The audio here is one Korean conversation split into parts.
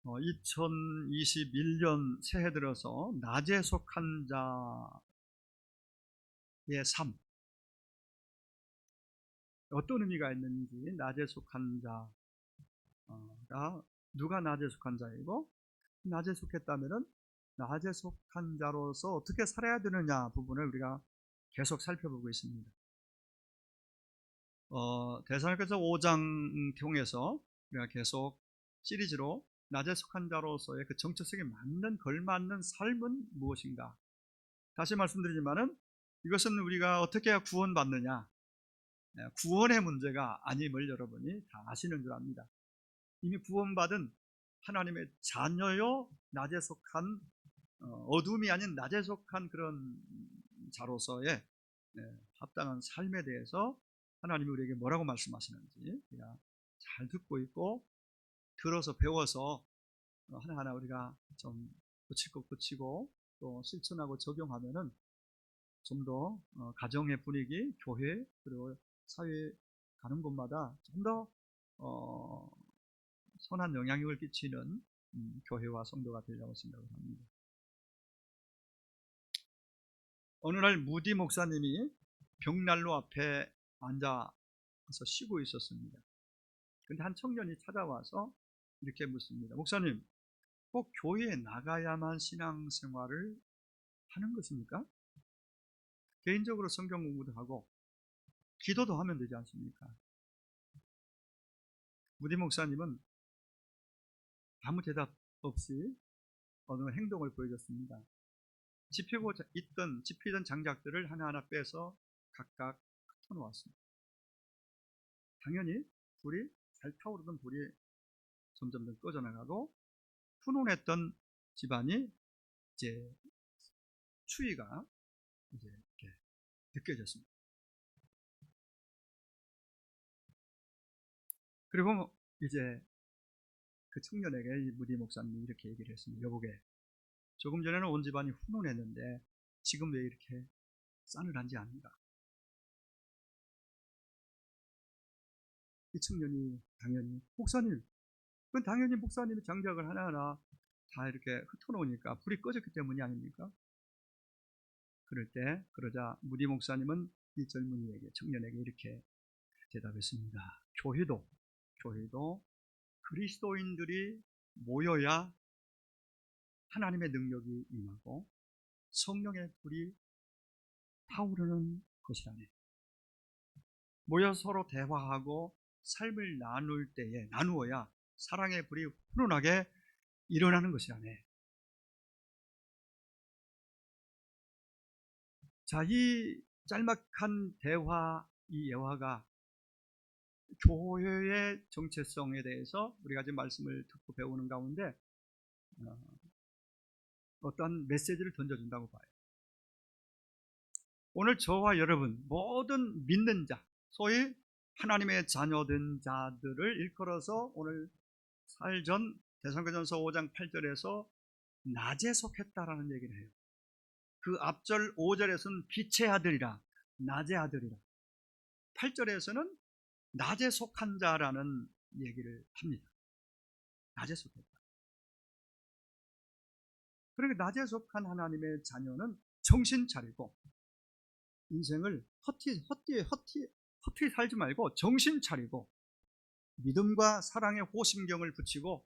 2021년 새해 들어서 낮에 속한 자의 삶, 어떤 의미가 있는지, 낮에 속한 자가 누가 낮에 속한 자이고, 낮에 속했다면은 낮에 속한 자로서 어떻게 살아야 되느냐 부분을 우리가 계속 살펴보고 있습니다. 데살로니가서 5장 통해서 우리가 계속 시리즈로 낮에 속한 자로서의 그 정체성에 맞는 걸맞는 삶은 무엇인가. 다시 말씀드리지만은 이것은 우리가 어떻게 구원받느냐, 구원의 문제가 아님을 여러분이 다 아시는 줄 압니다. 이미 구원받은 하나님의 자녀요, 낮에 속한 어둠이 아닌 낮에 속한 그런 자로서의 합당한 삶에 대해서 하나님이 우리에게 뭐라고 말씀하시는지 우리가 잘 듣고 있고 들어서 배워서 하나하나 우리가 좀 고칠 것 고치고 또 실천하고 적용하면은 좀 더 가정의 분위기, 교회 그리고 사회 가는 곳마다 좀 더 선한 영향력을 끼치는 교회와 성도가 되려고 생각을 합니다. 어느 날 무디 목사님이 벽난로 앞에 앉아서 쉬고 있었습니다. 그런데 한 청년이 찾아와서 이렇게 묻습니다. 목사님, 꼭 교회에 나가야만 신앙생활을 하는 것입니까? 개인적으로 성경 공부도 하고 기도도 하면 되지 않습니까? 무디 목사님은 아무 대답 없이 어느 행동을 보여줬습니다. 집히던 장작들을 하나하나 빼서 각각 흩어놓았습니다. 당연히 잘 타오르던 불이 점점 꺼져나가고 훈훈했던 집안이 이제 추위가 이제 이렇게 느껴졌습니다. 그리고 이제 그 청년에게 이 무디 목사님이 이렇게 얘기를 했습니다. 여보게, 조금 전에는 온 집안이 훈훈했는데 지금 왜 이렇게 싸늘한지 압니까? 이 청년이 당연히 목사님, 그건 당연히 목사님이 장작을 하나하나 다 이렇게 흩어놓으니까 불이 꺼졌기 때문이 아닙니까? 그러자 무디 목사님은 이 젊은이에게, 청년에게 이렇게 대답했습니다. 교회도 그리스도인들이 모여야 하나님의 능력이 임하고 성령의 불이 타오르는 것이라네. 모여 서로 대화하고 삶을 나누어야 사랑의 불이 훈훈하게 일어나는 것이라네. 자, 이 짤막한 이 예화가 교회의 정체성에 대해서 우리가 지금 말씀을 듣고 배우는 가운데 어떠한 메시지를 던져준다고 봐요. 오늘 저와 여러분 모든 믿는 자, 소위 하나님의 자녀된 자들을 일컬어서 오늘 사일전 데살로니가전서 5장 8절에서 낮에 속했다라는 얘기를 해요. 그 앞절 5절에서는 빛의 아들이라, 낮의 아들이라, 8절에서는 낮에 속한 자라는 얘기를 합니다. 낮에 속했다. 그러니까 낮에 속한 하나님의 자녀는 정신 차리고 인생을 헛되이 살지 말고 정신 차리고 믿음과 사랑의 호심경을 붙이고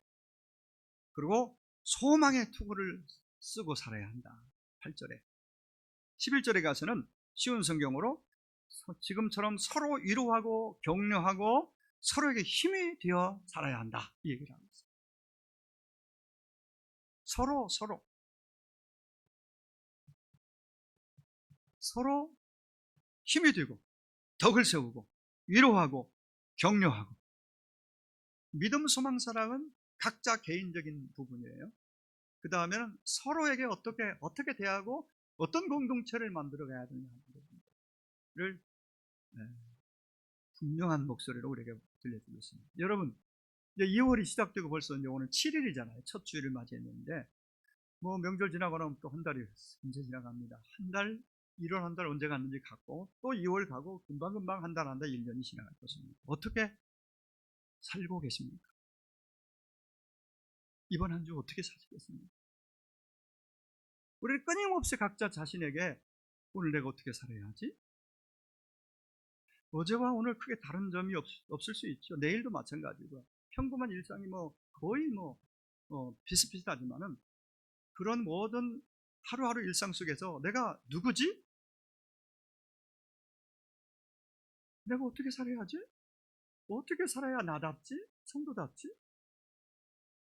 그리고 소망의 투구를 쓰고 살아야 한다. 8절에 11절에 가서는 쉬운 성경으로 지금처럼 서로 위로하고 격려하고 서로에게 힘이 되어 살아야 한다, 이 얘기를 하고 있습니다. 서로 힘이 되고 덕을 세우고 위로하고 격려하고. 믿음, 소망, 사랑은 각자 개인적인 부분이에요. 그 다음에는 서로에게 어떻게 대하고 어떤 공동체를 만들어 가야 되느냐를 분명한 목소리로 우리에게 들려주고 있습니다. 여러분, 이제 2월이 시작되고 벌써 이제 오늘 7일이잖아요. 첫 주일을 맞이했는데 뭐 명절 지나고 나면 또 한 달이 언제 지나갑니다. 한 달, 1월 한 달 언제 갔는지 갔고 또 2월 가고 금방금방 한 달 1년이 지나갈 것입니다. 어떻게 살고 계십니까? 이번 한 주 어떻게 사시겠습니까? 우리는 끊임없이 각자 자신에게 오늘 내가 어떻게 살아야 하지? 어제와 오늘 크게 다른 점이 없을 수 있죠. 내일도 마찬가지고 평범한 일상이 거의 비슷비슷하지만은 그런 모든 하루하루 일상 속에서 내가 누구지? 내가 어떻게 살아야 하지? 어떻게 살아야 나답지? 성도답지?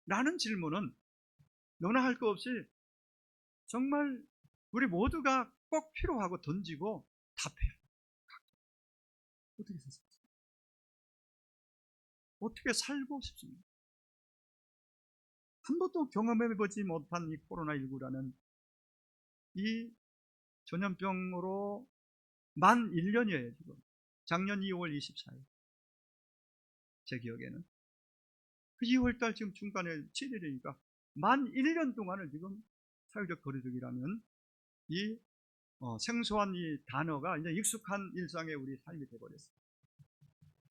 라는 질문은 너나 할 거 없이 정말 우리 모두가 꼭 필요하고 던지고 답해요. 어떻게 사십니까? 어떻게 살고 싶습니까? 한 번도 경험해보지 못한 이 코로나19라는 이 전염병으로 만 1년이에요, 지금. 작년 2월 24일. 제 기억에는. 그 2월달 지금 중간에 7일이니까 만 1년 동안을 지금 사회적 거리두기라는 이 생소한 이 단어가 이제 익숙한 일상의 우리 삶이 되어버렸어요.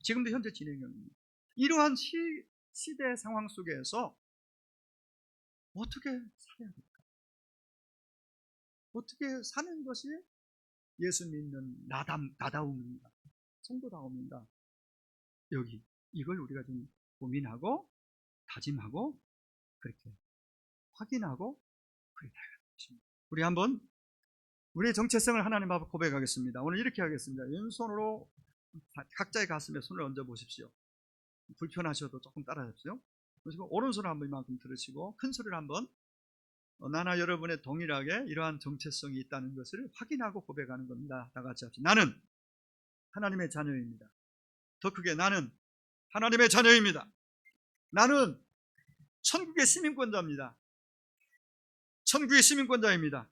지금도 현재 진행 중입니다. 이러한 시대 상황 속에서 어떻게 살아야 될까? 어떻게 사는 것이 예수 믿는 나다움입니다. 성도다움입니다. 여기 이걸 우리가 좀 고민하고 다짐하고 그렇게 확인하고 그렇게 해야 됩니다. 우리 한번 우리의 정체성을 하나님 앞에 고백하겠습니다. 오늘 이렇게 하겠습니다. 왼손으로 각자의 가슴에 손을 얹어 보십시오. 불편하셔도 조금 따라하십시오. 그리고 오른손을 한번 이만큼 들으시고 큰 소리를 한번 나나 여러분의 동일하게 이러한 정체성이 있다는 것을 확인하고 고백하는 겁니다. 다 같이 합시다. 나는 하나님의 자녀입니다. 더 크게 나는 하나님의 자녀입니다. 나는 천국의 시민권자입니다. 천국의 시민권자입니다.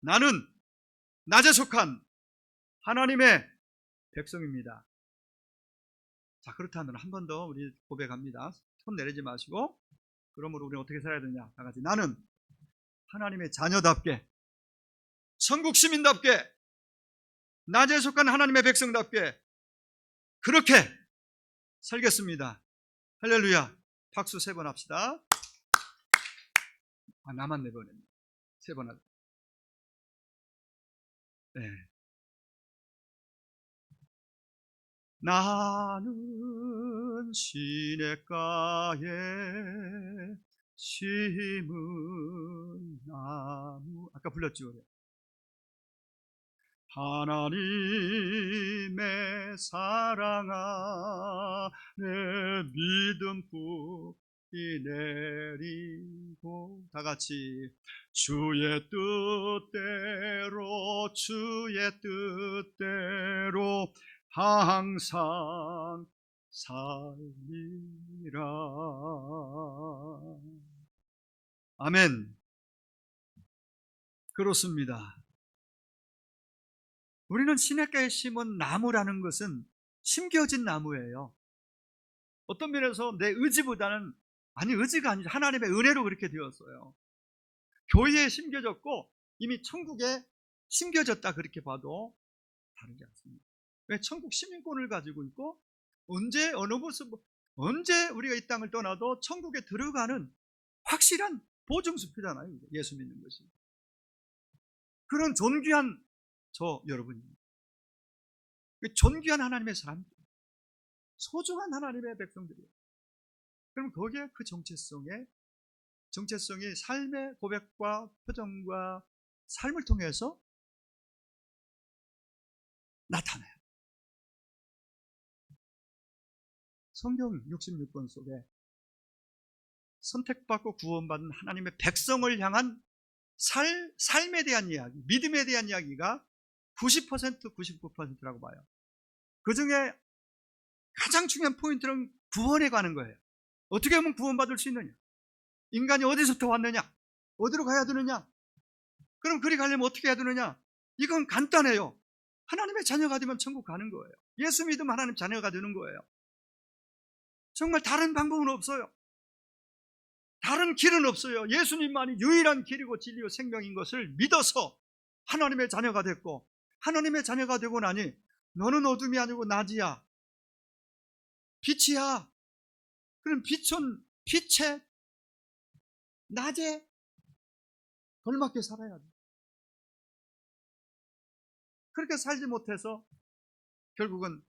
나는 낮에 속한 하나님의 백성입니다. 자, 그렇다면 한 번 더 우리 고백합니다. 손 내리지 마시고 그러므로 우리는 어떻게 살아야 되냐? 다 같이 나는 하나님의 자녀답게 천국 시민답게 낮에 속한 하나님의 백성답게 그렇게 살겠습니다. 할렐루야. 박수 3번 합시다. 나만 4번 했네. 3번 하자. 네. 나는 시냇가에 심은 나무. 아까 불렀죠. 하나님의 사랑 안에 믿음 뿌리 내리고 다 같이 주의 뜻대로 항상 살리라. 아멘. 그렇습니다. 우리는 시냇가에 심은 나무라는 것은 심겨진 나무예요. 어떤 면에서 내 의지보다는 의지가 아니죠. 하나님의 은혜로 그렇게 되었어요. 교회에 심겨졌고 이미 천국에 심겨졌다 그렇게 봐도 다르지 않습니다. 왜? 천국 시민권을 가지고 있고 언제 어느 모습 언제 우리가 이 땅을 떠나도 천국에 들어가는 확실한 보증수표잖아요. 예수 믿는 것이. 그런 존귀한 여러분입니다. 존귀한 하나님의 사람들, 소중한 하나님의 백성들이에요. 그럼 거기에 그 정체성이 삶의 고백과 표정과 삶을 통해서 나타나요. 성경 66권 속에 선택받고 구원받은 하나님의 백성을 향한 삶에 대한 이야기, 믿음에 대한 이야기가 90%, 99%라고 봐요. 그 중에 가장 중요한 포인트는 구원에 가는 거예요. 어떻게 하면 구원받을 수 있느냐? 인간이 어디서부터 왔느냐? 어디로 가야 되느냐? 그럼 그리 가려면 어떻게 해야 되느냐? 이건 간단해요. 하나님의 자녀가 되면 천국 가는 거예요. 예수 믿으면 하나님 자녀가 되는 거예요. 정말 다른 방법은 없어요. 다른 길은 없어요. 예수님만이 유일한 길이고 진리요 생명인 것을 믿어서 하나님의 자녀가 됐고, 하나님의 자녀가 되고 나니 너는 어둠이 아니고 낮이야, 빛이야. 그럼 빛의 낮에 걸맞게 살아야 돼. 그렇게 살지 못해서 결국은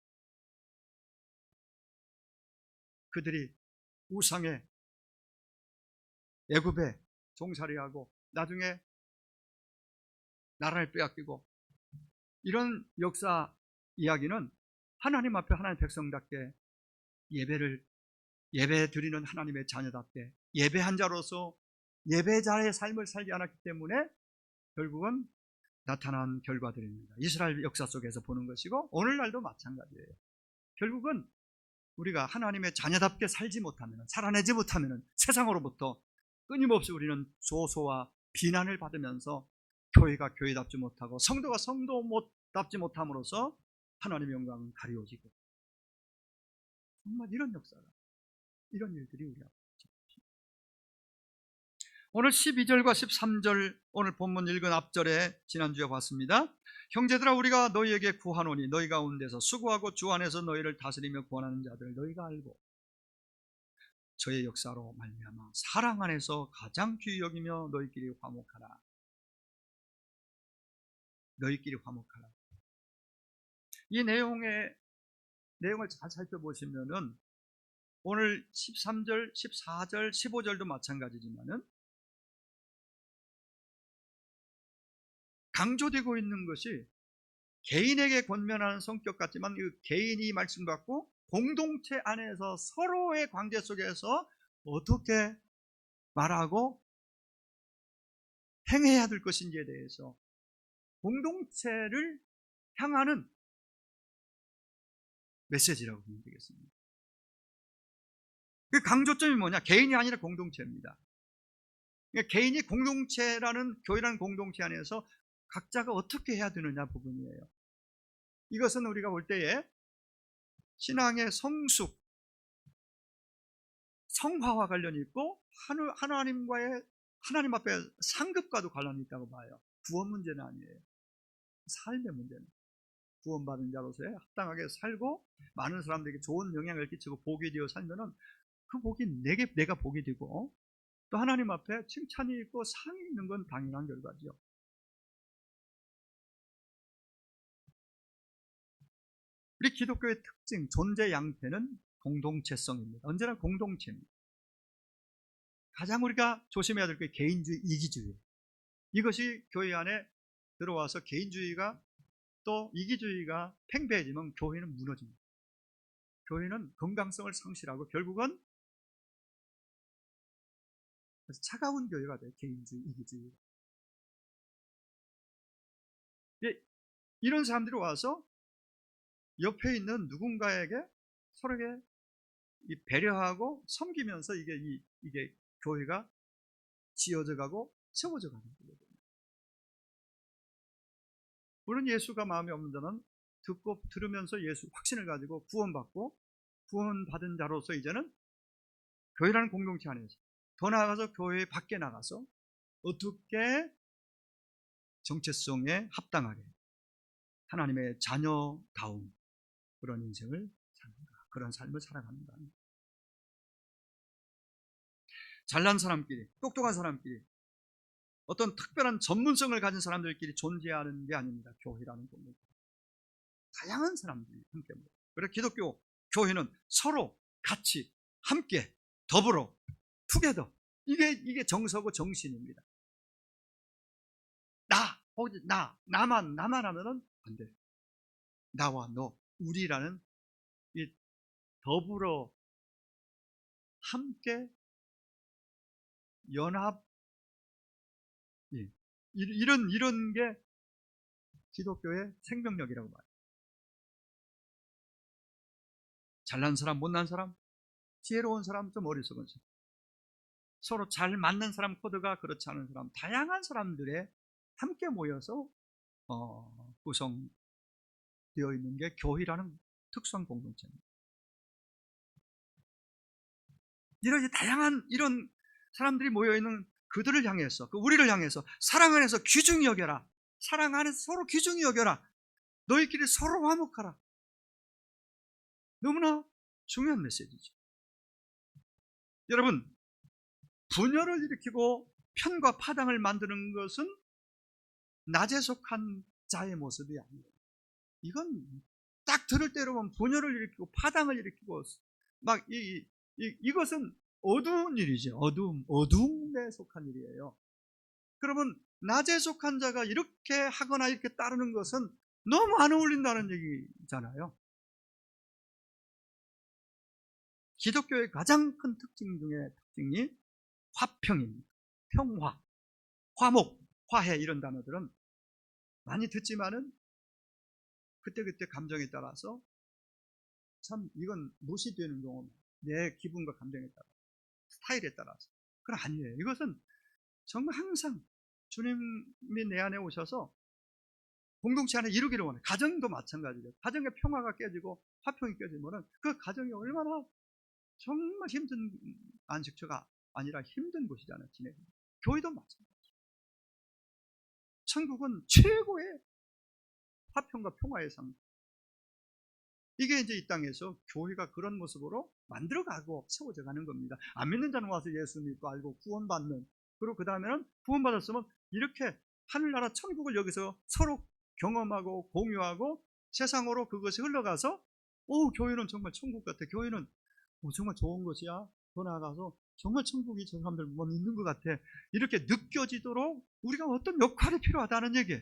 그들이 우상의 애굽에 종살이하고 나중에 나라를 빼앗기고, 이런 역사 이야기는 하나님 앞에 하나님의 백성답게 예배 드리는 하나님의 자녀답게 예배한 자로서 예배자의 삶을 살지 않았기 때문에 결국은 나타난 결과들입니다. 이스라엘 역사 속에서 보는 것이고 오늘날도 마찬가지예요. 결국은 우리가 하나님의 자녀답게 살지 못하면, 살아내지 못하면 세상으로부터 끊임없이 우리는 조소와 비난을 받으면서 교회가 교회답지 못하고 성도가 성도답지 못함으로써 하나님의 영광은 가리워지고, 정말 이런 역사가, 이런 일들이 우리 앞에 있습니다. 오늘 12절과 13절 오늘 본문 읽은 앞절에 지난주에 봤습니다. 형제들아, 우리가 너희에게 구하노니 너희 가운데서 수고하고 주 안에서 너희를 다스리며 구원하는 자들을 너희가 알고 저의 역사로 말미암아 사랑 안에서 가장 귀히 여기며 너희끼리 화목하라. 너희끼리 화목하라. 이 내용을 잘 살펴보시면은 오늘 13절, 14절, 15절도 마찬가지지만은 강조되고 있는 것이 개인에게 권면하는 성격 같지만 그 개인이 말씀 같고 공동체 안에서 서로의 관계 속에서 어떻게 말하고 행해야 될 것인지에 대해서 공동체를 향하는 메시지라고 보면 되겠습니다. 그 강조점이 뭐냐? 개인이 아니라 공동체입니다. 그러니까 개인이 공동체라는, 교회라는 공동체 안에서 각자가 어떻게 해야 되느냐 부분이에요. 이것은 우리가 볼 때에 신앙의 성숙, 성화와 관련이 있고 하나님 앞에 상급과도 관련이 있다고 봐요. 구원 문제는 아니에요. 삶의 문제는, 구원받은 자로서의 합당하게 살고 많은 사람들에게 좋은 영향을 끼치고 복이 되어 살면은 그 복이 내가 복이 되고 또 하나님 앞에 칭찬이 있고 상이 있는 건 당연한 결과죠. 우리 기독교의 특징, 존재 양태는 공동체성입니다. 언제나 공동체입니다. 가장 우리가 조심해야 될 게 개인주의, 이기주의. 이것이 교회 안에 들어와서 개인주의가 또 이기주의가 팽배해지면 교회는 무너집니다. 교회는 건강성을 상실하고 결국은 차가운 교회가 돼요. 개인주의, 이기주의. 이런 사람들이 와서 옆에 있는 누군가에게 서로에게 배려하고 섬기면서 이게 교회가 지어져 가고 세워져 가는 거거든요. 물론 예수가 마음에 없는 자는 듣고 들으면서 예수 확신을 가지고 구원받고 구원받은 자로서 이제는 교회라는 공동체 안에서, 더 나아가서 교회 밖에 나가서 어떻게 정체성에 합당하게 하나님의 자녀다운 그런 인생을 사는가, 그런 삶을 살아가는가. 잘난 사람끼리, 똑똑한 사람끼리, 어떤 특별한 전문성을 가진 사람들끼리 존재하는 게 아닙니다. 교회라는 공동체. 다양한 사람들이 함께 모여. 그래서 기독교 교회는 서로 같이 함께 더불어 투게더, 이게 정서고 정신입니다. 나만 하면은 안 돼. 나와 너, 우리라는 이 더불어 함께 연합, 이런 게 기독교의 생명력이라고 말해요. 잘난 사람, 못난 사람, 지혜로운 사람, 좀 어리석은 사람, 서로 잘 맞는 사람, 코드가 그렇지 않은 사람, 다양한 사람들의 함께 모여서 구성되어 있는 게 교회라는 특수한 공동체입니다. 이런 다양한 이런 사람들이 모여 있는 그들을 향해서, 우리를 향해서 사랑 안에서 귀중히 여겨라. 사랑 안에서 서로 귀중히 여겨라. 너희끼리 서로 화목하라. 너무나 중요한 메시지죠. 여러분, 분열을 일으키고 편과 파당을 만드는 것은 낮에 속한 자의 모습이 아니에요. 이건 딱 들을 때로 보면 분열을 일으키고 파당을 일으키고 막 이것은 어두운 일이죠. 어둠에 속한 일이에요. 그러면 낮에 속한 자가 이렇게 하거나 이렇게 따르는 것은 너무 안 어울린다는 얘기잖아요. 기독교의 가장 큰 특징 중에 특징이 화평입니다. 평화, 화목, 화해 이런 단어들은 많이 듣지만은 그때그때 감정에 따라서 참 이건 무시되는 경우입니다. 내 기분과 감정에 따라, 스타일에 따라서. 그건 아니에요. 이것은 정말 항상 주님이 내 안에 오셔서 공동체 안에 이루기를 원해요. 가정도 마찬가지예요. 가정의 평화가 깨지고 화평이 깨지면 그 가정이 얼마나 정말 힘든 안식처가 아니라 힘든 곳이잖아요. 지내기. 교회도 마찬가지예요. 천국은 최고의 화평과 평화의 상. 이게 이제 이 땅에서 교회가 그런 모습으로 만들어가고 세워져 가는 겁니다. 안 믿는 자는 와서 예수 믿고 알고 구원받는. 그리고 그 다음에는 구원받았으면 이렇게 하늘나라 천국을 여기서 서로 경험하고 공유하고 세상으로 그것이 흘러가서 교회는 정말 천국 같아. 교회는 정말 좋은 것이야. 더 나아가서 정말 천국이 저 사람들 있는 것 같아. 이렇게 느껴지도록 우리가 어떤 역할이 필요하다는 얘기예요.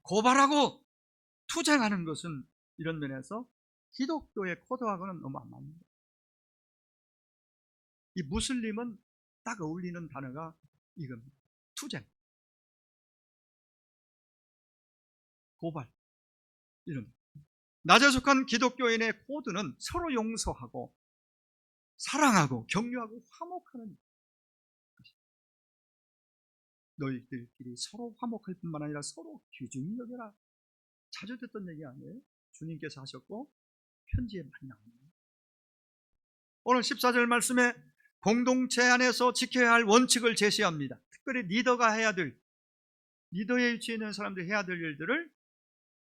고발하고 투쟁하는 것은 이런 면에서 기독교의 코드하고는 너무 안 맞습니다. 이 무슬림은 딱 어울리는 단어가 이겁니다. 투쟁, 고발, 이런. 낮에 속한 기독교인의 코드는 서로 용서하고 사랑하고 격려하고 화목하는 것입니다. 너희들끼리 서로 화목할 뿐만 아니라 서로 귀중히 여겨라. 자주 듣던 얘기 아니에요? 주님께서 하셨고 편지에 많이 나옵니다. 오늘 14절 말씀에 공동체 안에서 지켜야 할 원칙을 제시합니다. 특별히 리더가 해야 될, 리더의 위치에 있는 사람들이 해야 될 일들을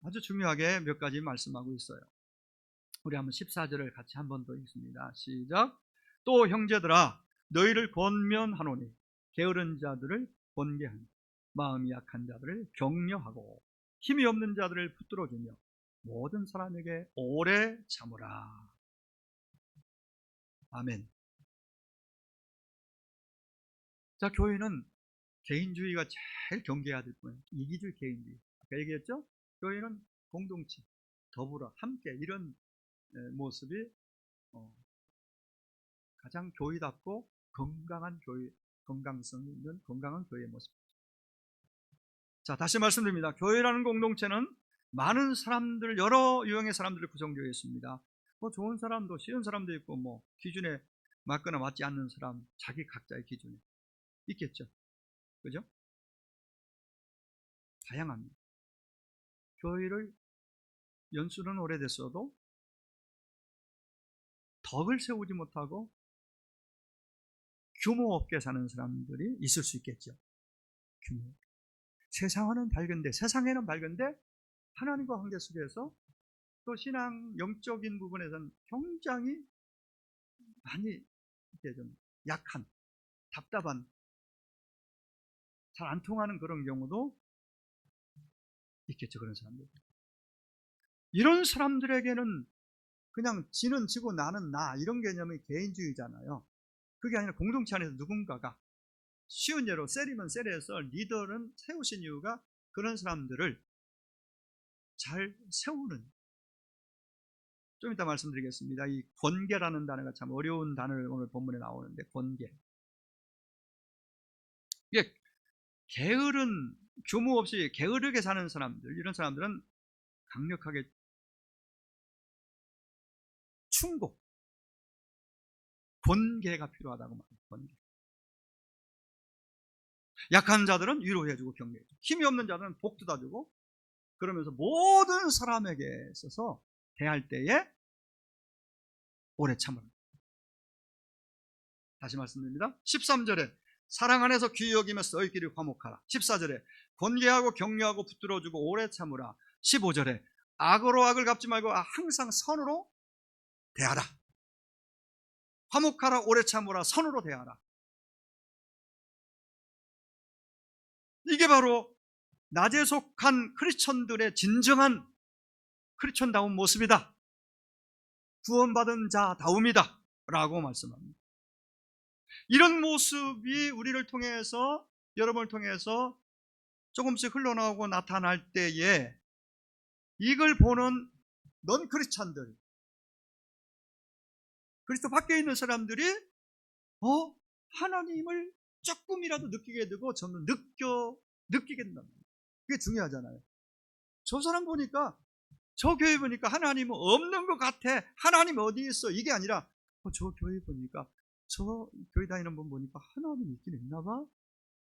아주 중요하게 몇 가지 말씀하고 있어요. 우리 한번 14절을 같이 한 번 더 읽습니다. 시작. 또 형제들아 너희를 권면하노니 게으른 자들을 권계하니 마음이 약한 자들을 격려하고 힘이 없는 자들을 붙들어주며 모든 사람에게 오래 참으라. 아멘. 자, 교회는 개인주의가 제일 경계해야 될 거예요. 이기주의 개인주의. 아까 얘기했죠? 교회는 공동체, 더불어 함께 이런 모습이 가장 교회답고 건강한 교회, 건강성 있는 건강한 교회의 모습. 자, 다시 말씀드립니다. 교회라는 공동체는 많은 사람들, 여러 유형의 사람들을 구성되어 있습니다. 좋은 사람도 쉬운 사람도 있고 기준에 맞거나 맞지 않는 사람, 자기 각자의 기준에 있겠죠. 그죠? 다양합니다. 교회를 연수는 오래됐어도 덕을 세우지 못하고 규모 없게 사는 사람들이 있을 수 있겠죠. 규모. 세상에는 밝은데 하나님과 관계 속에서 또 신앙 영적인 부분에서는 굉장히 많이 이렇게 좀 약한, 답답한, 잘 안 통하는 그런 경우도 있겠죠. 그런 사람들. 이런 사람들에게는 그냥 지는 지고 나는 나 이런 개념이 개인주의잖아요. 그게 아니라 공동체 안에서 누군가가 쉬운 예로 셀이면 셀에서 리더는 세우신 이유가 그런 사람들을 잘 세우는. 좀 이따 말씀드리겠습니다. 이 권계라는 단어가 참 어려운 단어를 오늘 본문에 나오는데, 권계. 이게 게으른, 규모 없이 게으르게 사는 사람들, 이런 사람들은 강력하게 충고, 권계가 필요하다고 말해요. 권계. 약한 자들은 위로해주고 격려해주고, 힘이 없는 자들은 복 뜯어주고, 그러면서 모든 사람에게 있어서 대할 때에 오래 참으라. 다시 말씀드립니다. 13절에 사랑 안에서 귀히 여기며 너희끼리 화목하라. 14절에 권계하고 격려하고 붙들어주고 오래 참으라. 15절에 악으로 악을 갚지 말고 항상 선으로 대하라. 화목하라, 오래 참으라, 선으로 대하라. 이게 바로 낮에 속한 크리스천들의 진정한 크리스천다운 모습이다. 구원받은 자다움이다 라고 말씀합니다. 이런 모습이 우리를 통해서, 여러분을 통해서 조금씩 흘러나오고 나타날 때에 이걸 보는 넌 크리스천들, 그리스도 밖에 있는 사람들이 하나님을 조금이라도 느끼게 되고 저는 느끼게 된다는 거예요. 그게 중요하잖아요. 저 사람 보니까, 저 교회 보니까 하나님은 없는 것 같아. 하나님 어디 있어? 이게 아니라 저 교회 보니까, 저 교회 다니는 분 보니까 하나님 있긴 있나 봐.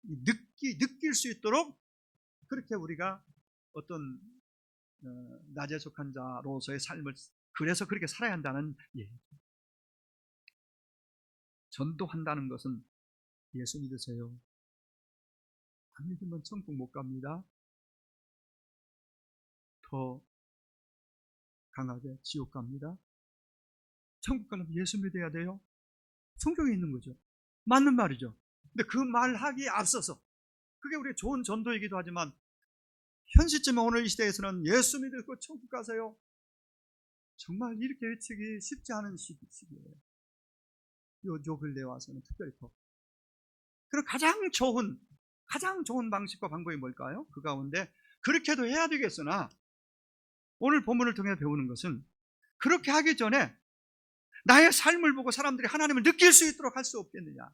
느낄 수 있도록 그렇게 우리가 어떤 낮에 속한 자로서의 삶을, 그래서 그렇게 살아야 한다는 얘기. 전도한다는 것은 예수 믿으세요. 안 믿으면 천국 못 갑니다. 더 강하게 지옥 갑니다. 천국 가려면 예수 믿어야 돼요. 성경에 있는 거죠. 맞는 말이죠. 근데 그 말하기에 앞서서, 그게 우리의 좋은 전도이기도 하지만 현 시점에 오늘 이 시대에서는 예수 믿고 천국 가세요. 정말 이렇게 외치기 쉽지 않은 시기예요. 요 근래 와서는 특별히 더. 그럼 가장 좋은 방식과 방법이 뭘까요? 그 가운데 그렇게도 해야 되겠으나 오늘 본문을 통해 배우는 것은 그렇게 하기 전에 나의 삶을 보고 사람들이 하나님을 느낄 수 있도록 할 수 없겠느냐.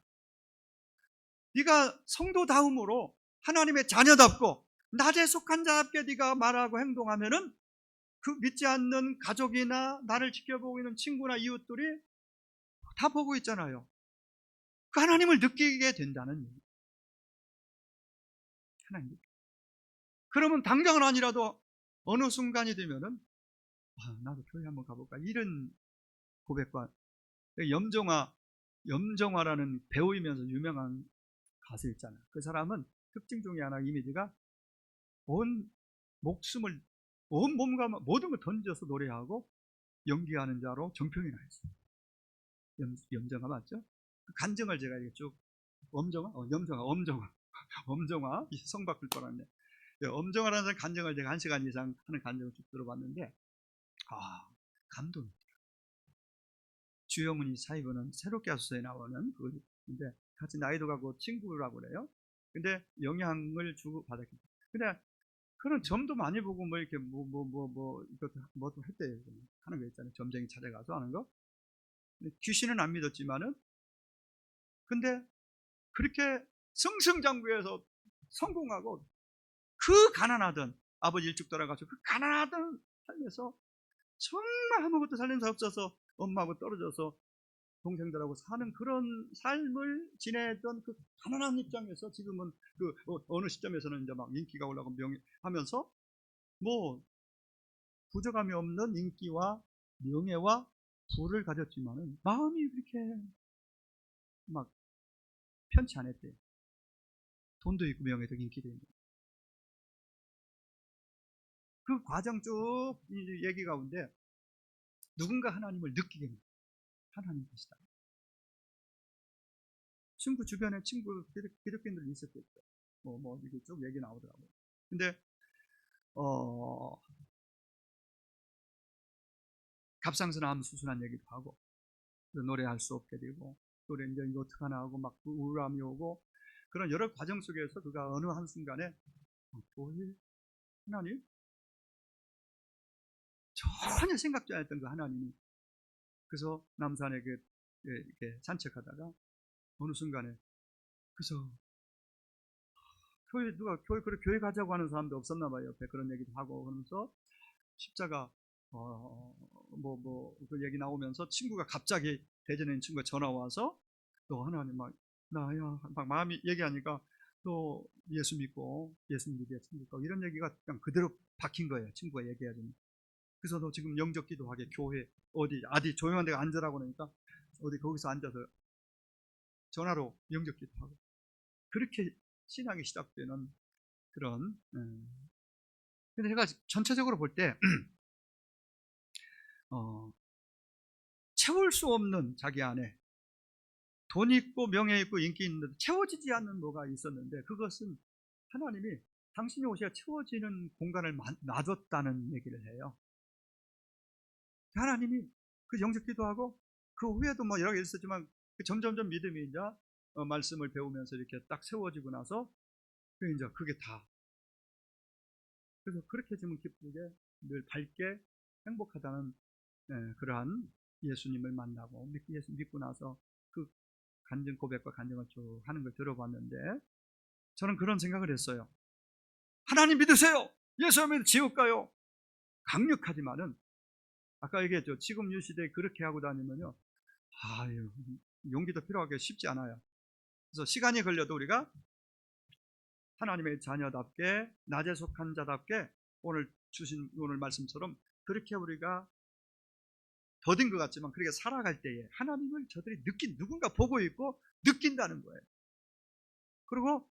네가 성도다움으로 하나님의 자녀답고 낮에 속한 자답게 네가 말하고 행동하면은 그 믿지 않는 가족이나 나를 지켜보고 있는 친구나 이웃들이 다 보고 있잖아요. 그 하나님을 느끼게 된다는 얘기. 하나님. 그러면 당장은 아니라도 어느 순간이 되면은 나도 교회 한번 가볼까, 이런 고백과, 염정화라는 배우이면서 유명한 가수 있잖아요. 그 사람은 특징 중에 하나, 이미지가 온 목숨을, 온 몸과 모든 걸 던져서 노래하고 연기하는 자로 정평이 나 있어요. 염정화 맞죠? 그 간증을 제가 이렇게 쭉, 엄정화 성 바꿀 뻔했네. 엄정화라는 사람 간증을 제가 1시간 이상 하는 간증을 쭉 들어봤는데 감동. 주영훈이 사이버는 새롭게 하소서에 나오는 그건데 같이 나이도 가고 친구라고 그래요. 근데 영향을 주고 받았기. 근데 그런 점도 많이 보고 이렇게 이것도 했대요. 하는 거 있잖아요. 점쟁이 찾아가서 하는 거. 귀신은 안 믿었지만은, 근데 그렇게 승승장구해서 성공하고, 그 가난하던 아버지 일찍 돌아가서 그 가난하던 삶에서 정말 아무것도 살림 수 없어서 엄마하고 떨어져서 동생들하고 사는 그런 삶을 지내던 그 가난한 입장에서 지금은 어느 시점에서는 이제 막 인기가 올라가고 명예하면서 부족함이 없는 인기와 명예와 부를 가졌지만은 마음이 그렇게 막 편치 않았대요. 돈도 있고 명예도 인기도 있고. 그 과정 쭉 얘기 가운데 누군가 하나님을 느끼게 합니다. 하나님 것이다. 친구 주변에 기독교인들이 있었겠죠. 이게 쭉 얘기 나오더라고요. 근데 갑상선암 수술한 얘기도 하고, 노래할 수 없게 되고, 노래 이제 이거 어떡하나 하고 막 우울함이 오고, 그런 여러 과정 속에서 그가 어느 한순간에 교회 하나님, 전혀 생각지 않았던 그 하나님이, 그래서 남산에 이렇게 산책하다가 어느 순간에, 그래서 교회 가자고 하는 사람도 없었나 봐요. 옆에 그런 얘기도 하고 그러면서 십자가 그 얘기 나오면서 친구가 갑자기, 대전에 있는 친구가 전화 와서 너 하나님 나야 막 마음이 얘기하니까 너 예수 믿고 예수 믿게 천국 가고, 이런 얘기가 그냥 그대로 박힌 거예요. 친구가 얘기하더니. 그래서 너 지금 영접 기도하게 교회 어디 조용한 데가 앉으라고 그러니까 어디 거기서 앉아서 전화로 영접 기도하고, 그렇게 신앙이 시작되는 그런. 근데 제가 전체적으로 볼 때 채울 수 없는 자기 안에 돈 있고 명예 있고 인기 있는데 채워지지 않는 뭐가 있었는데, 그것은 하나님이 당신이 오셔야 채워지는 공간을 놔줬다는 얘기를 해요. 하나님이 그 영적 기도하고 그 후에도 뭐 여러 개 있었지만 점점점 믿음이 이제 말씀을 배우면서 이렇게 딱 세워지고 나서 이제 그게 다, 그래서 그렇게 지금 기쁘게 늘 밝게 행복하다는 그러한 예수님을 만나고 예수 믿고 나서 그 간증 고백과 간증을 쭉 하는 걸 들어봤는데, 저는 그런 생각을 했어요. 하나님 믿으세요. 예수 믿으면 지옥 가요. 강력하지만은 아까 얘기했죠. 지금 이 시대에 그렇게 하고 다니면요, 아유, 용기도 필요하게 쉽지 않아요. 그래서 시간이 걸려도 우리가 하나님의 자녀답게 낮에 속한 자답게 오늘 주신 오늘 말씀처럼 그렇게 우리가 더딘 것 같지만 그렇게 살아갈 때에 하나님을 저들이 누군가 보고 있고 느낀다는 거예요. 그리고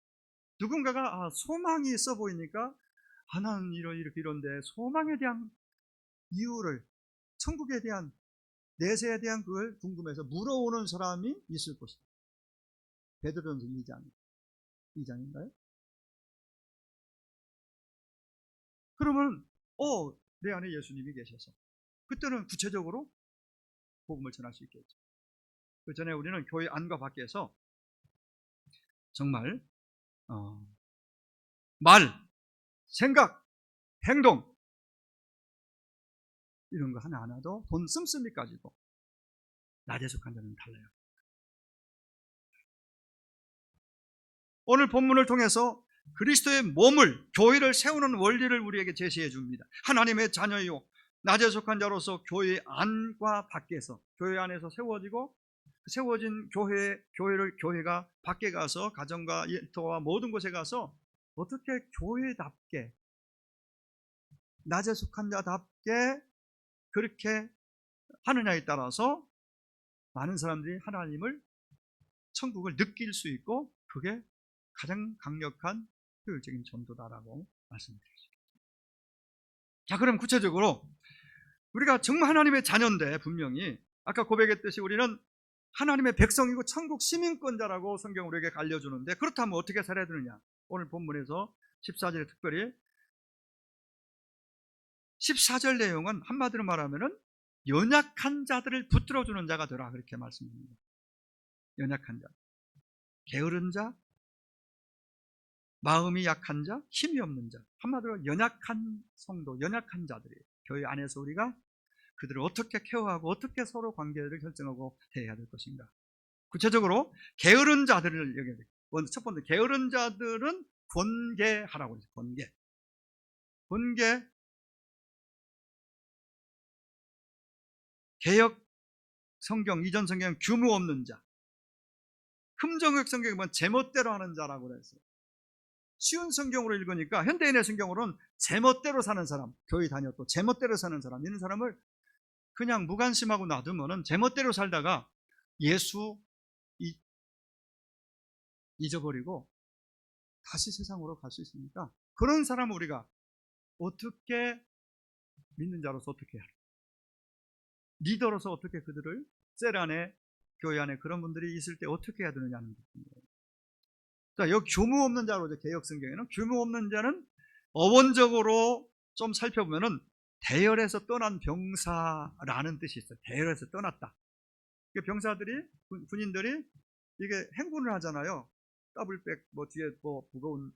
누군가가 소망이 있어 보이니까 나는 이런데 소망에 대한 이유를, 천국에 대한 내세에 대한 그걸 궁금해서 물어오는 사람이 있을 것이다. 베드로전서 2장인가요? 그러면 내 안에 예수님이 계셔서 그때는 구체적으로 복음을 전할 수 있겠죠. 그 전에 우리는 교회 안과 밖에서 정말 말, 생각, 행동 이런 거 하나하나도 돈 씀씀이 가지고 낮에 속한 자는 달라요. 오늘 본문을 통해서 그리스도의 몸을, 교회를 세우는 원리를 우리에게 제시해 줍니다. 하나님의 자녀요, 낮에 속한 자로서 교회 안과 밖에서, 교회 안에서 세워진 교회가 밖에 가서 가정과 일터와 모든 곳에 가서 어떻게 교회답게, 낮에 속한 자답게 그렇게 하느냐에 따라서 많은 사람들이 하나님을, 천국을 느낄 수 있고, 그게 가장 강력한 효율적인 전도다라고 말씀드리겠습니다. 자, 그럼 구체적으로 우리가 정말 하나님의 자녀인데, 분명히 아까 고백했듯이 우리는 하나님의 백성이고 천국 시민권자라고 성경 우리에게 알려주는데, 그렇다면 어떻게 살아야 되느냐? 오늘 본문에서 14절에 특별히 14절 내용은 한마디로 말하면은 연약한 자들을 붙들어주는 자가 되라, 그렇게 말씀합니다. 연약한 자, 게으른 자, 마음이 약한 자, 힘이 없는 자, 한마디로 연약한 성도, 연약한 자들이 교회 안에서 우리가 그들을 어떻게 케어하고 어떻게 서로 관계를 결정하고 대해야 될 것인가. 구체적으로 게으른 자들을 얘기해야 돼요. 첫 번째, 게으른 자들은 권계하라고 했어요. 권계. 개역 성경, 이전 성경 규모 없는 자, 흠정역 성경에 보면 제멋대로 하는 자라고 그랬어요. 쉬운 성경으로 읽으니까 현대인의 성경으로는 제멋대로 사는 사람, 교회 다녔고 제멋대로 사는 사람, 이런 사람을 그냥 무관심하고 놔두면은 제멋대로 살다가 예수 잊어버리고 다시 세상으로 갈 수 있으니까, 그런 사람을 우리가 어떻게, 믿는 자로서 어떻게 해야, 리더로서 어떻게 그들을, 셀 안에, 교회 안에 그런 분들이 있을 때 어떻게 해야 되느냐는 부분이에요. 자, 여기 규모 없는 자로, 개역 성경에는 규모 없는 자는 어원적으로 좀 살펴보면은 대열에서 떠난 병사라는 뜻이 있어요. 대열에서 떠났다. 병사들이, 군인들이 이게 행군을 하잖아요. 더블백, 뒤에 무거운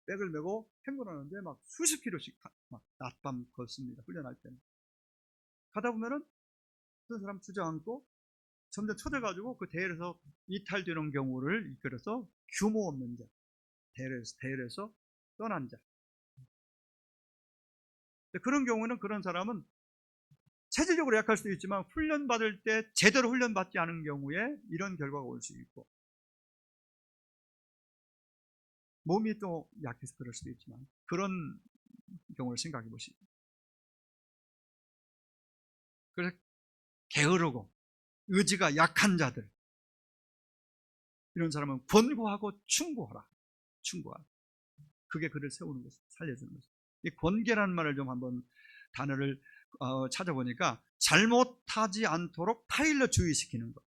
백을 메고 행군하는데 막 수십 킬로씩 막 낮밤 걷습니다. 훈련할 때는. 가다 보면은 어떤 사람 주저앉고 점점 쳐져가지고 그 대열에서 이탈되는 경우를 이끌어서 규모 없는 자, 대열에서 떠난 자. 그런 경우는, 그런 사람은 체질적으로 약할 수도 있지만 훈련받을 때 제대로 훈련받지 않은 경우에 이런 결과가 올 수 있고, 몸이 또 약해서 그럴 수도 있지만, 그런 경우를 생각해 보시죠. 그래서 게으르고 의지가 약한 자들, 이런 사람은 권고하고 충고하라. 그게 그를 세우는 것을 살려주는 것입니다. 이 권계라는 말을 좀 한번 단어를 찾아보니까 잘못하지 않도록 타일러 주의시키는 것.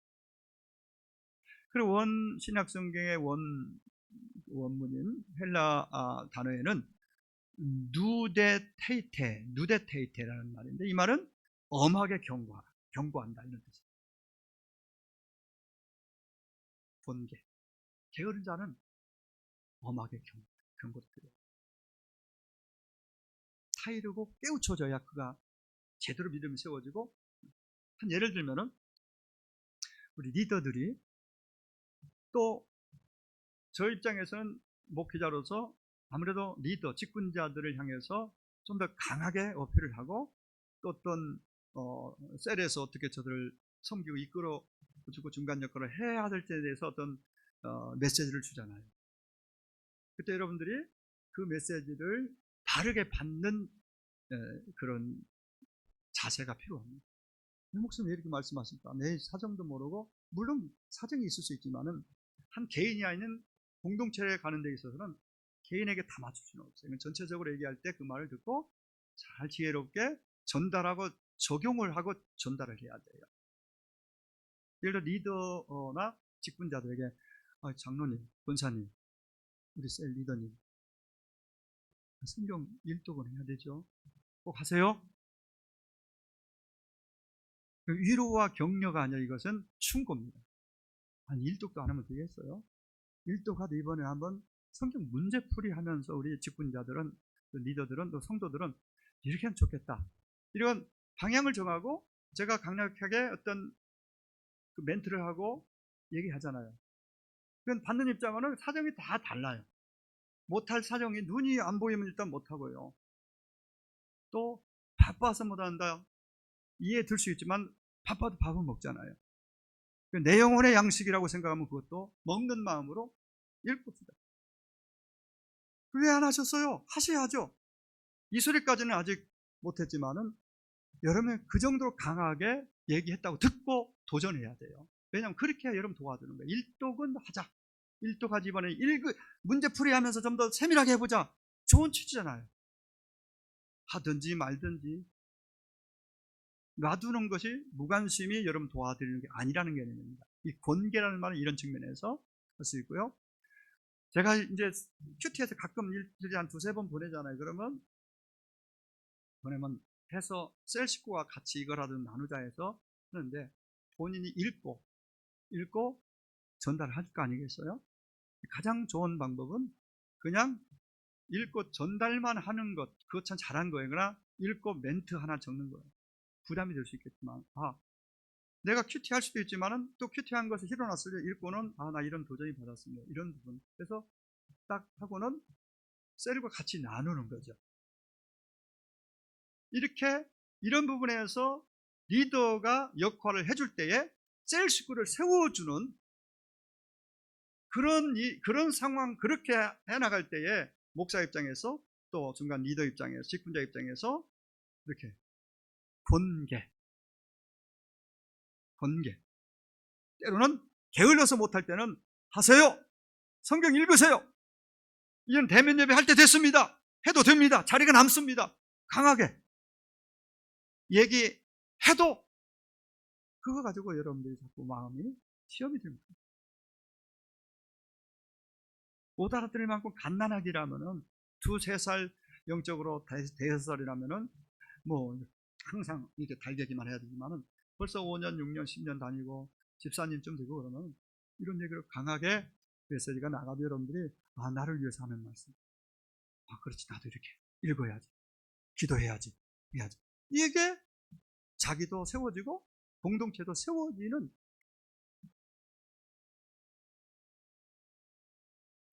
그리고 신약 성경의 원문인 헬라 단어에는 누데테이테라는 말인데, 이 말은 엄하게 경고한다 이런 뜻이에요. 번개. 게으른 자는 엄하게 경고를 드려요. 타이르고 깨우쳐져야 그가 제대로 믿음이 세워지고, 한 예를 들면은 우리 리더들이, 또 저 입장에서는 목회자로서 아무래도 리더, 직분자들을 향해서 좀 더 강하게 어필을 하고, 또 어떤 셀에서 어떻게 저들을 섬기고 이끌어주고 중간 역할을 해야 될 때에 대해서 어떤 메시지를 주잖아요. 그때 여러분들이 그 메시지를 바르게 받는 그런 자세가 필요합니다. 목사님 왜 이렇게 말씀하십니까? 내 사정도 모르고, 물론 사정이 있을 수 있지만은 한 개인이 아닌 공동체에 가는 데 있어서는 개인에게 다 맞출 수는 없어요. 전체적으로 얘기할 때 그 말을 듣고 잘 지혜롭게 전달하고 적용을 하고 전달을 해야 돼요. 예를 들어 리더나 직분자들에게 장로님, 권사님, 우리 셀 리더님, 성경 일독은 해야 되죠. 꼭 하세요. 위로와 격려가 아니라 이것은 충고입니다. 한 일독도 안 하면 되겠어요? 일독하도 이번에 한번 성경 문제풀이 하면서 우리 직분자들은, 리더들은, 또 성도들은 이렇게 하면 좋겠다, 이런 방향을 정하고 제가 강력하게 어떤 그 멘트를 하고 얘기하잖아요. 그건 받는 입장은 사정이 다 달라요. 못할 사정이, 눈이 안 보이면 일단 못하고요. 또 바빠서 못한다, 이해 들 수 있지만 바빠도 밥은 먹잖아요. 내 영혼의 양식이라고 생각하면 그것도 먹는 마음으로 읽읍시다. 왜 안 하셨어요? 하셔야죠. 이 소리까지는 아직 못했지만은 여러분이 그 정도로 강하게 얘기했다고 듣고 도전해야 돼요. 왜냐하면 그렇게 해야 여러분 도와주는 거예요. 일독은 하자. 일독하지, 이번에 문제풀이 하면서 좀 더 세밀하게 해보자. 좋은 취지잖아요. 하든지 말든지 놔두는 것이 무관심이 여러분 도와드리는 게 아니라는 개념입니다. 이 권계라는 말은 이런 측면에서 할 수 있고요. 제가 이제 큐티에서 가끔 일주일에 한 두세 번 보내잖아요. 보내면 해서 셀 식구와 같이 이걸 하든 나누자 해서 하는데, 본인이 읽고 전달할 거 아니겠어요? 가장 좋은 방법은 그냥 읽고 전달만 하는 것, 그것 참 잘한 거예요. 그러나 읽고 멘트 하나 적는 거예요. 부담이 될 수 있겠지만, 내가 큐티 할 수도 있지만은 또 큐티한 것을 실어놨을 때 읽고는 나 이런 도전이 받았습니다, 이런 부분. 그래서 딱 하고는 셀과 같이 나누는 거죠. 이렇게 이런 부분에서 리더가 역할을 해줄 때에 셀 식구를 세워주는 그런 상황, 그렇게 해나갈 때에 목사 입장에서, 또 중간 리더 입장에서, 직분자 입장에서 이렇게 권계, 때로는 게을러서 못할 때는 하세요, 성경 읽으세요, 이런 대면 예배 할 때 됐습니다, 해도 됩니다, 자리가 남습니다, 강하게 얘기해도 그거 가지고 여러분들이 자꾸 마음이 시험이 됩니다. 못 알아들을 만큼 갓난아기라면은, 2-3살 영적으로 5-6살이라면은 뭐 항상 이렇게 달개기만 해야 되지만은, 벌써 5년, 6년, 10년 다니고 집사님쯤 되고 그러면 이런 얘기를 강하게 메시지가 나가도 여러분들이 나를 위해서 하는 말씀, 그렇지, 나도 이렇게 읽어야지, 기도해야지, 해야지, 이게 자기도 세워지고 공동체도 세워지는,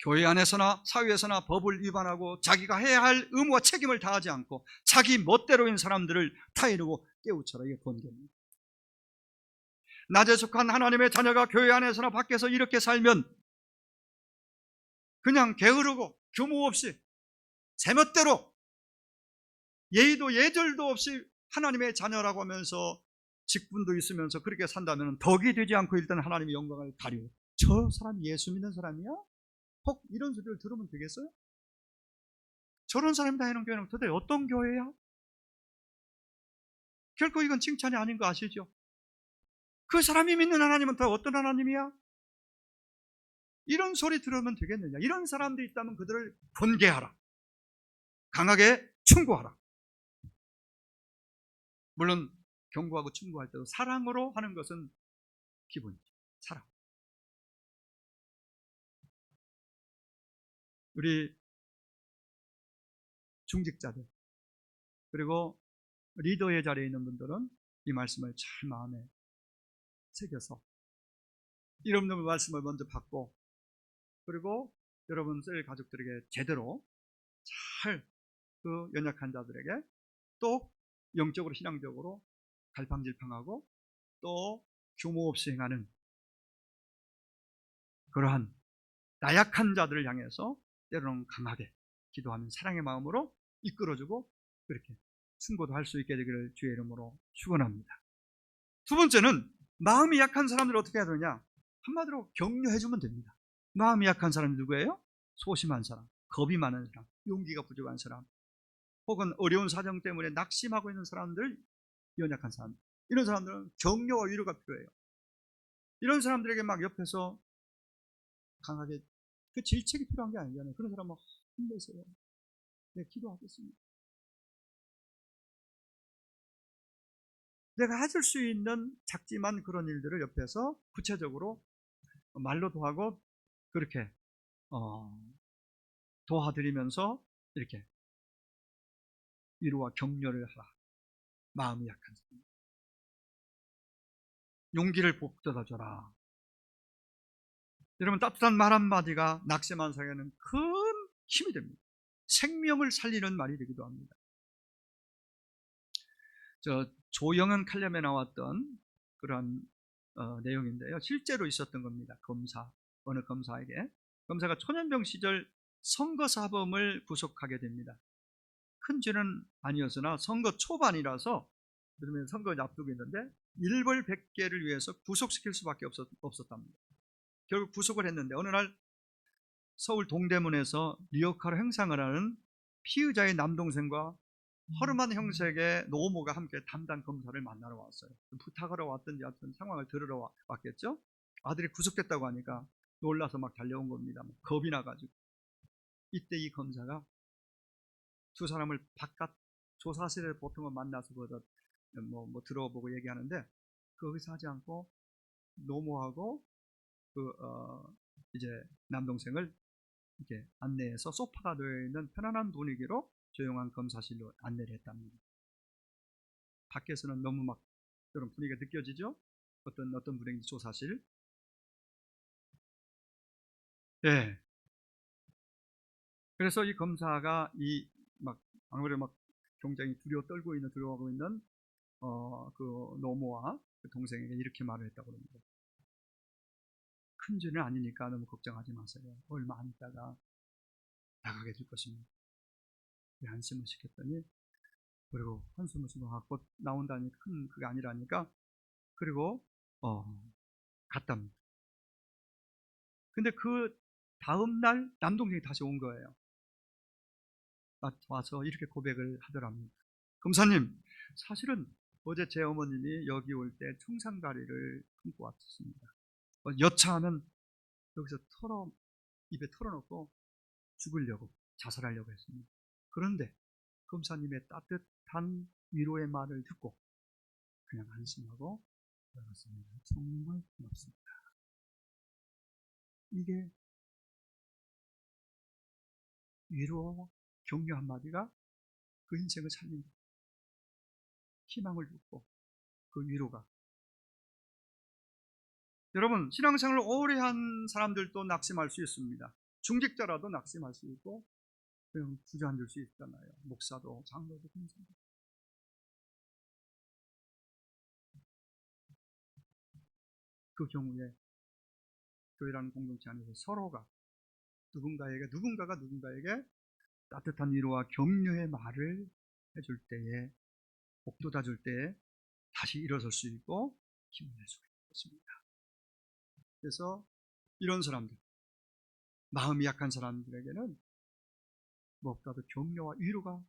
교회 안에서나 사회에서나 법을 위반하고 자기가 해야 할 의무와 책임을 다하지 않고 자기 멋대로인 사람들을 타이르고 깨우쳐라, 이게 번개입니다. 낮에 속한 하나님의 자녀가 교회 안에서나 밖에서 이렇게 살면 그냥 게으르고 규모 없이 제멋대로 예의도 예절도 없이 하나님의 자녀라고 하면서 직분도 있으면서 그렇게 산다면 덕이 되지 않고 일단 하나님의 영광을 가리고, 저 사람이 예수 믿는 사람이야? 혹 이런 소리를 들으면 되겠어요? 저런 사람이 다니는 교회는 도대체 어떤 교회야? 결코 이건 칭찬이 아닌 거 아시죠? 그 사람이 믿는 하나님은 더 어떤 하나님이야? 이런 소리 들으면 되겠느냐? 이런 사람들이 있다면 그들을 권계하라. 강하게 충고하라. 물론 경고하고 충고할 때도 사랑으로 하는 것은 기본이죠. 사랑. 우리 중직자들 그리고 리더의 자리에 있는 분들은 이 말씀을 잘 마음에 새겨서 여러분들 말씀을 먼저 받고 그리고 여러분 셀 가족들에게 제대로 잘 그 연약한 자들에게 또 영적으로 신앙적으로 갈팡질팡하고 또 규모 없이 행하는 그러한 나약한 자들을 향해서 때로는 강하게 기도하는 사랑의 마음으로 이끌어주고 그렇게 충고도 할 수 있게 되기를 주의 이름으로 축원합니다. 두 번째는 마음이 약한 사람들을 어떻게 해야 되느냐? 한마디로 격려해주면 됩니다. 마음이 약한 사람이 누구예요? 소심한 사람, 겁이 많은 사람, 용기가 부족한 사람, 혹은 어려운 사정 때문에 낙심하고 있는 사람들, 연약한 사람들, 이런 사람들은 격려와 위로가 필요해요. 이런 사람들에게 막 옆에서 강하게 그 질책이 필요한 게 아니잖아요. 그런 사람 막 힘내세요. 네, 기도하겠습니다. 내가 해줄 수 있는 작지만 그런 일들을 옆에서 구체적으로 말로도 하고 그렇게 도와드리면서 이렇게 위로와 격려를 하라. 마음이 약한 사람. 용기를 북돋아줘라. 여러분 따뜻한 말 한마디가 낙심한 사회에는 큰 힘이 됩니다. 생명을 살리는 말이 되기도 합니다. 조영은 칼럼에 나왔던 그런 내용인데요. 실제로 있었던 겁니다. 어느 검사에게. 검사가 초년병 시절 선거사범을 구속하게 됩니다. 큰 죄는 아니었으나 선거 초반이라서 그러면 선거를 앞두고 있는데 일벌백계를 위해서 구속시킬 수밖에 없었답니다. 결국 구속을 했는데 어느 날 서울 동대문에서 리어카로 행상을 하는 피의자의 남동생과 허름한 형색의 노모가 함께 담당 검사를 만나러 왔어요. 부탁하러 왔든지 하여튼 상황을 들으러 왔겠죠. 아들이 구속됐다고 하니까 놀라서 막 달려온 겁니다. 겁이 나가지고. 이때 이 검사가 두 사람을 바깥 조사실에 보통은 만나서 들어보고 얘기하는데 거기서 하지 않고 노모하고 이제 남동생을 이렇게 안내해서 소파가 되어 있는 편안한 분위기로 조용한 검사실로 안내를 했답니다. 밖에서는 너무 막 그런 분위기가 느껴지죠? 어떤 분위기 조사실. 네. 그래서 이 검사가 아무래도 막 굉장히 두려워하고 있는 그 노모와 그 동생에게 이렇게 말을 했다고 합니다. 큰 죄는 아니니까 너무 걱정하지 마세요. 얼마 안 있다가 나가게 될 것입니다. 한숨을 시켰더니 그리고 한숨을 쉬고 나온다니 큰 그게 아니라니까 그리고 갔답니다. 근데 그 다음 날 남동생이 다시 온 거예요. 와서 이렇게 고백을 하더랍니다. 검사님, 사실은 어제 제 어머님이 여기 올 때 청산가리를 품고 왔습니다. 여차하면 여기서 입에 털어놓고 죽으려고 자살하려고 했습니다. 그런데 검사님의 따뜻한 위로의 말을 듣고 그냥 안심하고 들어갔습니다. 정말 고맙습니다. 이게 위로와 격려 한마디가 그 인생을 살린다. 희망을 줬고 그 위로가. 여러분 신앙생활을 오래 한 사람들도 낙심할 수 있습니다. 중직자라도 낙심할 수 있고 그냥 주저앉을 수 있잖아요. 목사도 장로도 공사도. 그 경우에 교회라는 공동체 안에서 서로가 누군가가 누군가에게 따뜻한 위로와 격려의 말을 해줄 때에 복돋아줄 때에 다시 일어설 수 있고 힘을 낼 수가 있습니다. 그래서 이런 사람들, 마음이 약한 사람들에게는 무엇보다도 격려와 위로가 가장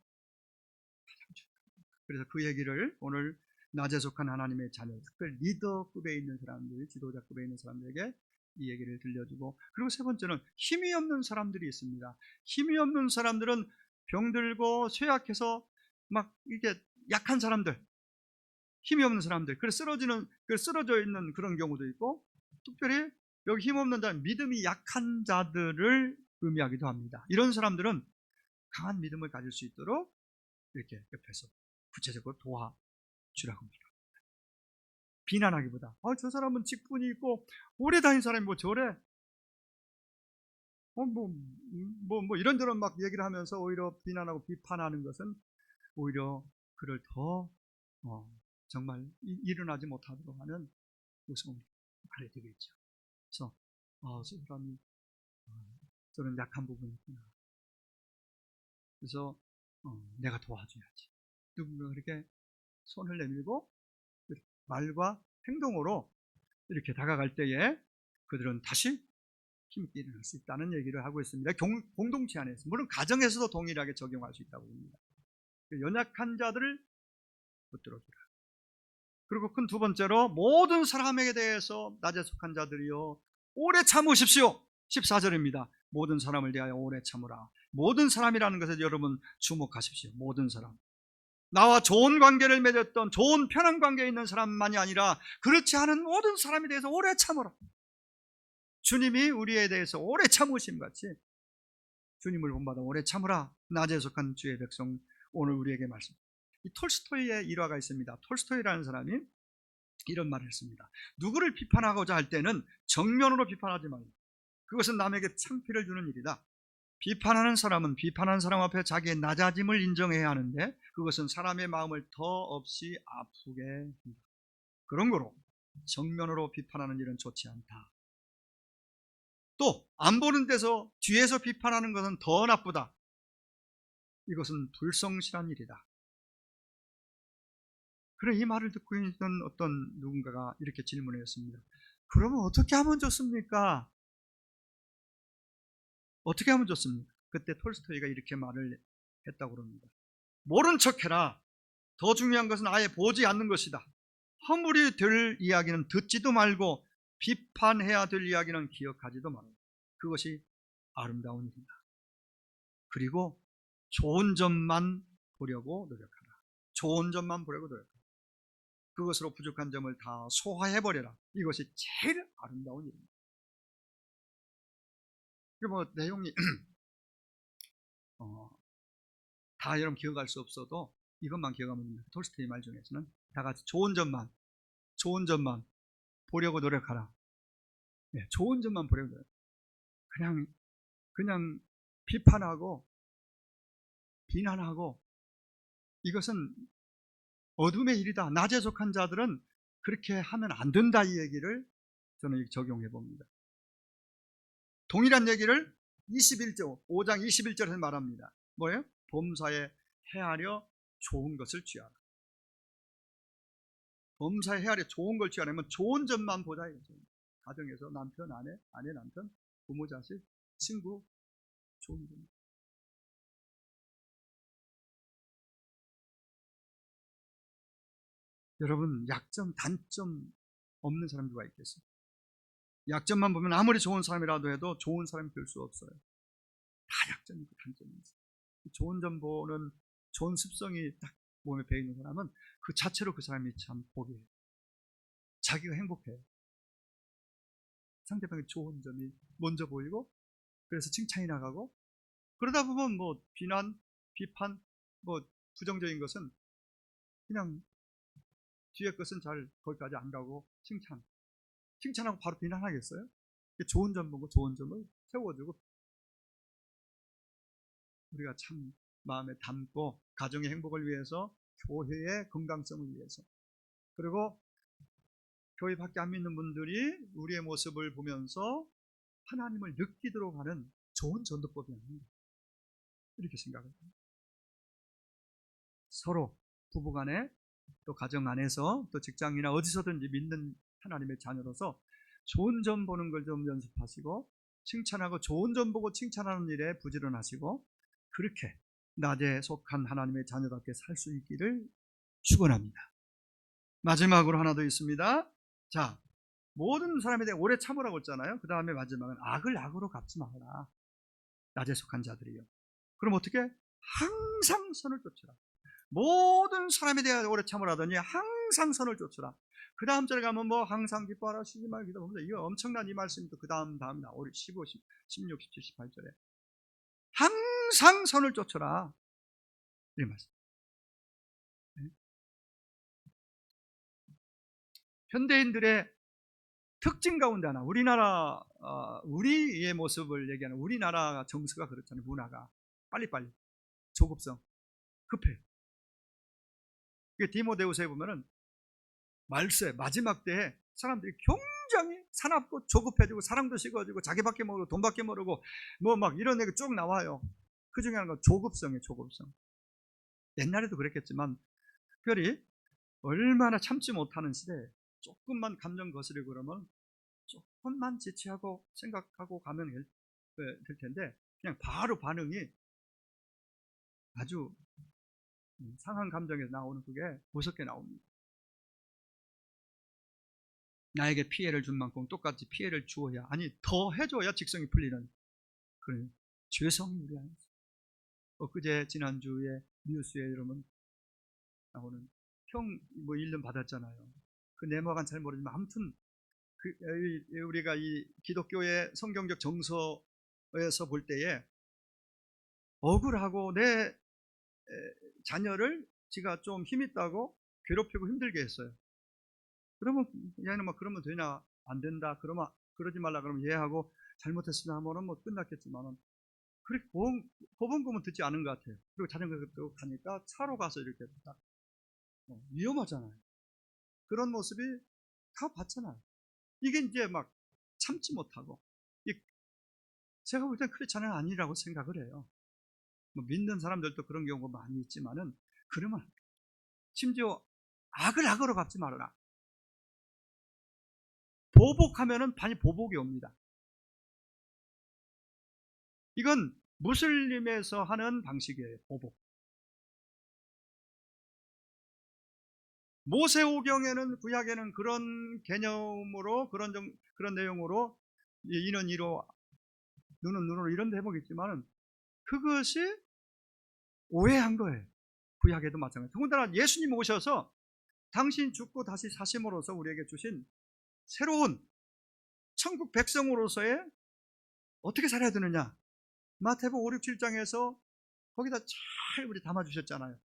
중요합니다. 그래서 그 얘기를 오늘 낮에 속한 하나님의 자녀, 특별히 리더급에 있는 사람들, 지도자급에 있는 사람들에게 이 얘기를 들려주고, 그리고 세 번째는 힘이 없는 사람들이 있습니다. 힘이 없는 사람들은 병들고 쇠약해서 막 이게 약한 사람들, 힘이 없는 사람들, 그래서 쓰러져 있는 그런 경우도 있고, 특별히 여기 힘 없는 자는 믿음이 약한 자들을 의미하기도 합니다. 이런 사람들은 강한 믿음을 가질 수 있도록 이렇게 옆에서 구체적으로 도와주라고 합니다. 비난하기보다 저 사람은 직분이 있고 오래 다닌 사람이 뭐 저래, 이런저런 막 얘기를 하면서 오히려 비난하고 비판하는 것은 오히려 그를 더 정말 일어나지 못하도록 하는 무서운 말이 되겠죠. 그래서 저 사람이 저는 약한 부분이 있구나. 그래서 내가 도와줘야지. 누군가 그렇게 손을 내밀고 말과 행동으로 이렇게 다가갈 때에 그들은 다시 힘있게 일어날 수 있다는 얘기를 하고 있습니다. 공동체 안에서, 물론 가정에서도 동일하게 적용할 수 있다고 봅니다. 연약한 자들을 붙들어주라. 그리고 큰 두 번째로 모든 사람에게 대해서 낮에 속한 자들이요 오래 참으십시오. 14절입니다. 모든 사람을 대하여 오래 참으라. 모든 사람이라는 것에 여러분 주목하십시오. 모든 사람, 나와 좋은 관계를 맺었던 좋은 편한 관계에 있는 사람만이 아니라 그렇지 않은 모든 사람에 대해서 오래 참으라. 주님이 우리에 대해서 오래 참으심 같이 주님을 본받아 오래 참으라. 낮에 속한 주의 백성, 오늘 우리에게 말씀. 이 톨스토이의 일화가 있습니다. 톨스토이라는 사람이 이런 말을 했습니다. 누구를 비판하고자 할 때는 정면으로 비판하지 말라. 그것은 남에게 창피를 주는 일이다. 비판하는 사람은 비판하는 사람 앞에 자기의 낮아짐을 인정해야 하는데 그것은 사람의 마음을 더 없이 아프게 한다. 그런 거로 정면으로 비판하는 일은 좋지 않다. 또 안 보는 데서 뒤에서 비판하는 것은 더 나쁘다. 이것은 불성실한 일이다. 그래, 이 말을 듣고 있는 어떤 누군가가 이렇게 질문했습니다. 그러면 어떻게 하면 좋습니까? 어떻게 하면 좋습니까? 그때 톨스토이가 이렇게 말을 했다고 합니다. 모른 척해라. 더 중요한 것은 아예 보지 않는 것이다. 허물이 될 이야기는 듣지도 말고 비판해야 될 이야기는 기억하지도 말고, 그것이 아름다운 일이다. 그리고 좋은 점만 보려고 노력하라. 좋은 점만 보려고 노력하라. 그것으로 부족한 점을 다 소화해버려라. 이것이 제일 아름다운 일입니다. 내용이 다 여러분 기억할 수 없어도 이것만 기억하면 됩니다. 톨스토이 말 중에서는 다 같이 좋은 점만 보려고 노력하라. 네, 좋은 점만 보려고 노력하라. 그냥 비판하고 비난하고 이것은 어둠의 일이다. 낮에 속한 자들은 그렇게 하면 안 된다. 이 얘기를 저는 적용해 봅니다. 동일한 얘기를 5장 21절에서 말합니다. 뭐예요? 범사에 헤아려 좋은 것을 취하라. 범사에 헤아려 좋은 걸 취하려면 좋은 점만 보자 이거죠. 가정에서 남편, 아내, 남편, 부모, 자식, 친구, 좋은 점. 여러분, 약점, 단점 없는 사람 누가 있겠습니까? 약점만 보면 아무리 좋은 사람이라도 해도 좋은 사람이 될 수 없어요. 다 약점이 있고 단점이 있어요. 좋은 점 보는 좋은 습성이 딱 몸에 배이는 사람은 그 자체로 그 사람이 참 복이에요. 자기가 행복해요. 상대방의 좋은 점이 먼저 보이고, 그래서 칭찬이 나가고, 그러다 보면 비난, 비판, 부정적인 것은 그냥 뒤에 것은 잘 거기까지 안 가고 칭찬하고 바로 비난하겠어요? 좋은 점 보고 좋은 점을 세워주고 우리가 참 마음에 담고 가정의 행복을 위해서, 교회의 건강성을 위해서, 그리고 교회 밖에 안 믿는 분들이 우리의 모습을 보면서 하나님을 느끼도록 하는 좋은 전도법이 아닙니다. 이렇게 생각합니다. 서로 부부간에 또 가정 안에서 또 직장이나 어디서든지 믿는 하나님의 자녀로서 좋은 점 보는 걸 좀 연습하시고, 칭찬하고 좋은 점 보고 칭찬하는 일에 부지런하시고, 그렇게 낮에 속한 하나님의 자녀답게 살 수 있기를 축원합니다. 마지막으로 하나 더 있습니다. 자, 모든 사람에 대해 오래 참으라고 했잖아요. 그 다음에 마지막은 악을 악으로 갚지 말아라. 낮에 속한 자들이요. 그럼 어떻게? 항상 선을 쫓으라. 모든 사람에 대해 오래 참으라더니 항상 선을 쫓으라. 그 다음 절에 가면 뭐 항상 기뻐하라 쉬지 말고 기도합니다. 이거 엄청난 이 말씀이 또 그 다음 나오죠. 15, 16, 17, 18절에 항상 선을 쫓으라. 이 말씀. 현대인들의 특징 가운데 하나, 우리나라 우리의 모습을 얘기하는 우리나라 정서가 그렇잖아요. 문화가 빨리빨리 조급성, 급해. 디모데후서에 보면은 말세 마지막 때에 사람들이 굉장히 사납고 조급해지고 사랑도 식어지고 자기밖에 모르고 돈밖에 모르고 뭐 막 이런 얘기 쭉 나와요. 그 중에 하나가 조급성이에요. 조급성. 옛날에도 그랬겠지만 특별히 얼마나 참지 못하는 시대에 조금만 감정 거스리고 그러면 조금만 지체하고 생각하고 가면 될 텐데 그냥 바로 반응이 아주 상한 감정에서 나오는 그게 무섭게 나옵니다. 나에게 피해를 준 만큼 똑같이 피해를 주어야, 아니 더 해줘야 직성이 풀리는 그런 죄성물이 아니죠. 엊그제 지난주에 뉴스에 여러분 나오는 형 뭐 1년 받았잖아요. 그 내막은 잘 모르지만 아무튼 우리가 이 기독교의 성경적 정서에서 볼 때에 억울하고 내 자녀를 지가 좀 힘있다고 괴롭히고 힘들게 했어요. 그러면 얘는 막 그러면 되냐? 안 된다. 그러면 그러지 말라 그러면 얘하고 잘못했으나 하면은 뭐 끝났겠지만은 그렇게 법원금은 듣지 않은 것 같아요. 그리고 자전거 타고 가니까 차로 가서 이렇게 딱 위험하잖아요. 그런 모습이 다 봤잖아요. 이게 이제 막 참지 못하고 제가 볼 땐 크리스찬은 아니라고 생각을 해요. 뭐 믿는 사람들도 그런 경우가 많이 있지만은 그러면 심지어 악을 악으로 갚지 말아라. 보복하면은 반이 보복이 옵니다. 이건 무슬림에서 하는 방식이에요. 보복. 모세오경에는 구약에는 그런 개념으로 그런 내용으로 이는 이로 눈은 눈으로 이런 대목이 있지만은 그것이 오해한 거예요. 구약에도 마찬가지. 더군다나 예수님 오셔서 당신 죽고 다시 사심으로써 우리에게 주신 새로운 천국 백성으로서의 어떻게 살아야 되느냐. 마태복음 5, 6, 7장에서 거기다 잘 우리 담아주셨잖아요.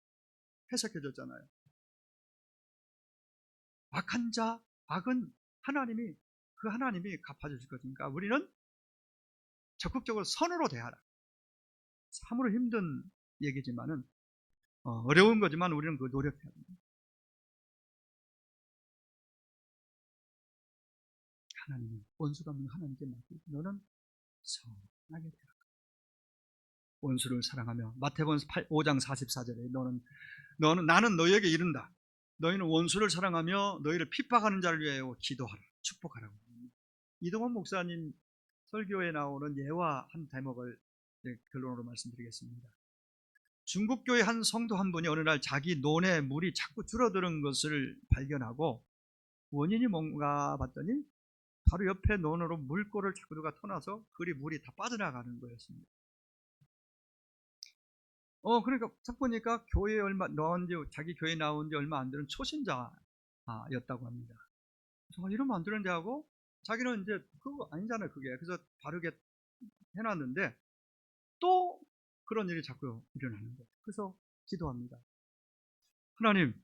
해석해 줬잖아요. 악한 자, 악은 그 하나님이 갚아주실 것이니까 우리는 적극적으로 선으로 대하라. 참으로 힘든 얘기지만은 어려운 거지만 우리는 그 노력해야 됩니다. 하나님, 원수가 하나님께 맡기고 너는 선하게 되라. 원수를 사랑하며 마태복음 5장 44절에 나는 너희에게 이른다. 너희는 원수를 사랑하며 너희를 핍박하는 자를 위하여 기도하라. 축복하라고. 이동원 목사님 설교에 나오는 예화 한 대목을 결론으로 말씀드리겠습니다. 중국교회 한 성도 한 분이 어느 날 자기 논에 물이 자꾸 줄어드는 것을 발견하고 원인이 뭔가 봤더니 바로 옆에 논으로 물꼬를 자꾸 누가 터놔서 물이 다 빠져나가는 거였습니다. 그러니까 딱 보니까 자기 교회 나온 지 얼마 안 되는 초신자였다고 합니다. 그래서 이러면 안 되는데 하고 자기는 이제 그거 아니잖아요, 그게. 그래서 바르게 해놨는데 또 그런 일이 자꾸 일어나는 거예요. 그래서 기도합니다. 하나님,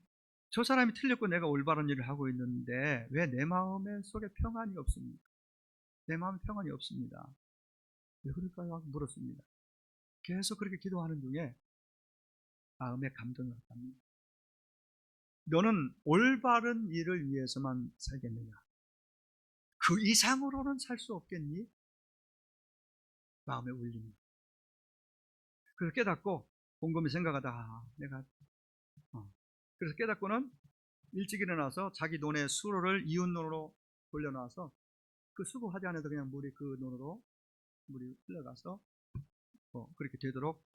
저 사람이 틀렸고 내가 올바른 일을 하고 있는데 왜 내 마음에 속에 평안이 없습니까? 내 마음에 평안이 없습니다. 왜 그럴까요? 하고 물었습니다. 계속 그렇게 기도하는 중에 마음에 감동이 왔답니다. 너는 올바른 일을 위해서만 살겠느냐? 그 이상으로는 살 수 없겠니? 마음에 울림이. 그래서 깨닫고 곰곰이 생각하다 내가 그래서 깨닫고는 일찍 일어나서 자기 논의 수로를 이웃 논으로 돌려놔서 그 수고하지 않아도 그냥 그 논으로 물이 흘러가서 그렇게 되도록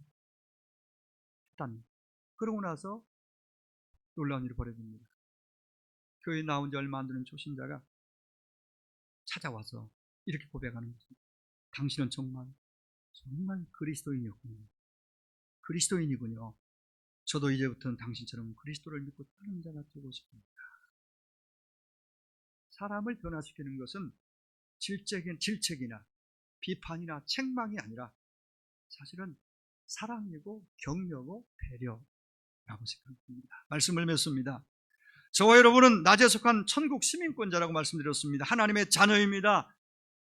했답니다. 그러고 나서 놀라운 일이 벌어집니다. 교회 나온 지 얼마 안 되는 초신자가 찾아와서 이렇게 고백하는 것입니다. 당신은 정말 그리스도인이었군요. 그리스도인이군요. 저도 이제부터는 당신처럼 그리스도를 믿고 따르는 자가 되고 싶습니다. 사람을 변화시키는 것은 질책이나 비판이나 책망이 아니라 사실은 사랑이고 격려고 배려라고 생각합니다. 말씀을 맺습니다. 저와 여러분은 낮에 속한 천국 시민권자라고 말씀드렸습니다. 하나님의 자녀입니다.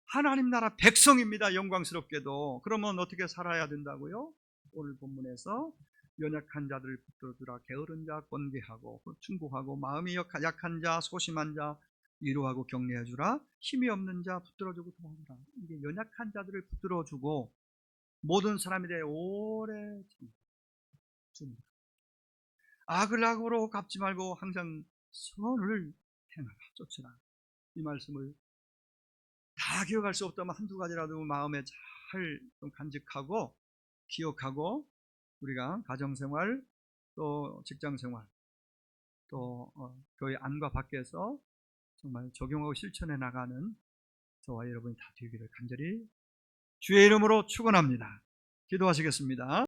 하나님 나라 백성입니다. 영광스럽게도. 그러면 어떻게 살아야 된다고요? 오늘 본문에서 연약한 자들을 붙들어주라. 게으른 자 권계하고 충고하고 마음이 약한 자 소심한 자 위로하고 격려해주라. 힘이 없는 자 붙들어주고 도와주라. 이게 연약한 자들을 붙들어주고 모든 사람에 대해 오래 줍니다. 악을 악으로 갚지 말고 항상 선을 행하라. 쫓으라. 이 말씀을 다 기억할 수 없다면 한두 가지라도 마음에 잘 좀 간직하고 기억하고 우리가 가정생활 또 직장생활 또 교회 안과 밖에서 정말 적용하고 실천해 나가는 저와 여러분이 다 되기를 간절히 주의 이름으로 축원합니다. 기도하시겠습니다.